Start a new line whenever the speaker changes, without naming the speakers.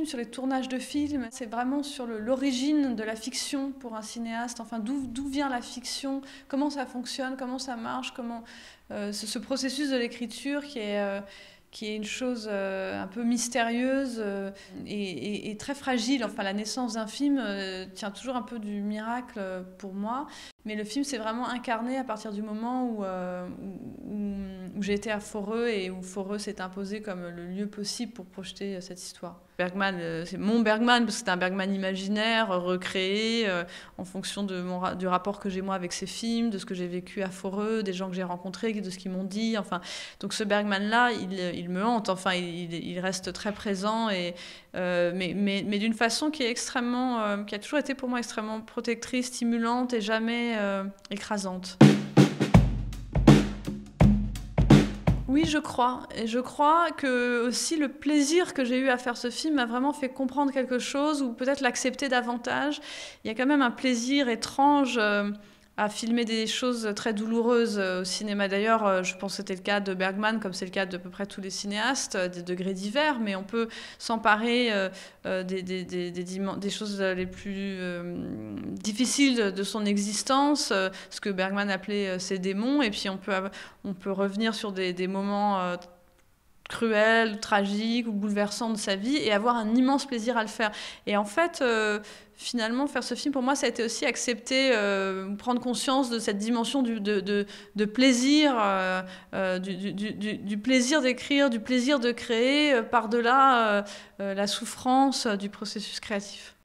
film, sur les tournages de films. C'est vraiment sur l'origine de la fiction pour un cinéaste. Enfin, d'où vient la fiction, comment ça fonctionne, comment ça marche, comment ce processus de l'écriture qui est une chose un peu mystérieuse et très fragile. Enfin, la naissance d'un film tient toujours un peu du miracle pour moi. Mais le film s'est vraiment incarné à partir du moment où j'ai été à Foreux et où Foreux s'est imposé comme le lieu possible pour projeter cette histoire. Bergman, c'est mon Bergman, parce que c'est un Bergman imaginaire, recréé en fonction du rapport que j'ai moi avec ces films, de ce que j'ai vécu à Foreux, des gens que j'ai rencontrés, de ce qu'ils m'ont dit. Enfin, donc ce Bergman-là, il me hante. Enfin, il reste très présent, mais d'une façon qui est extrêmement, qui a toujours été pour moi extrêmement protectrice, stimulante et jamais écrasante. Oui, je crois. Et je crois que aussi le plaisir que j'ai eu à faire ce film m'a vraiment fait comprendre quelque chose, ou peut-être l'accepter davantage. Il y a quand même un plaisir étrange à filmer des choses très douloureuses au cinéma. D'ailleurs, je pense que c'était le cas de Bergman, comme c'est le cas d'à peu près tous les cinéastes, des degrés divers, mais on peut s'emparer des choses les plus difficiles de son existence, ce que Bergman appelait ses démons, et puis on peut revenir sur des moments cruels, tragiques ou bouleversants de sa vie et avoir un immense plaisir à le faire. Et en fait, finalement, faire ce film, pour moi, ça a été aussi accepter, prendre conscience de cette dimension de plaisir, du plaisir d'écrire, du plaisir de créer, par-delà la souffrance du processus créatif.